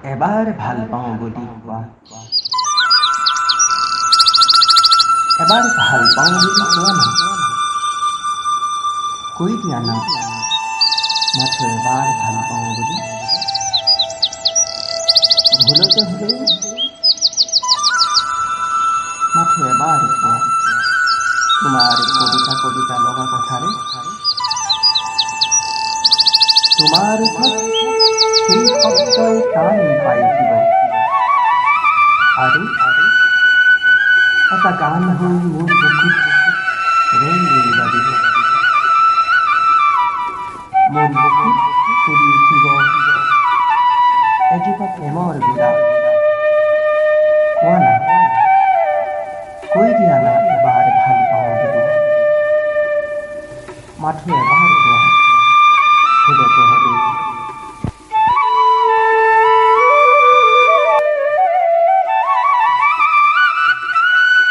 এবাৰ ভাল পাওঁ বুলি কোৱা। এবাৰ ভাল পাওঁ বুলি কোৱা না, কৈ দিয়া না মাথো এবাৰ ভাল পাওঁ বুলি। ভুলতে হ'লেও মাথো এবাৰ কোৱা, তোমাৰ কবিতা কবিতা লগা কথাৰে। তোমাৰ ওঠত সেই শব্দই টান পাই উঠিব, আৰু এটা গান হৈ মোৰ বুকুত ৰেং ৰেং বাজিব। মোৰ বুকুত ফুলি উঠিব এজোপা প্ৰেমৰ বিৰা। কোৱা না, কৈ দিয়া না এবাৰ ভাল পাওঁ বুলি। মাথো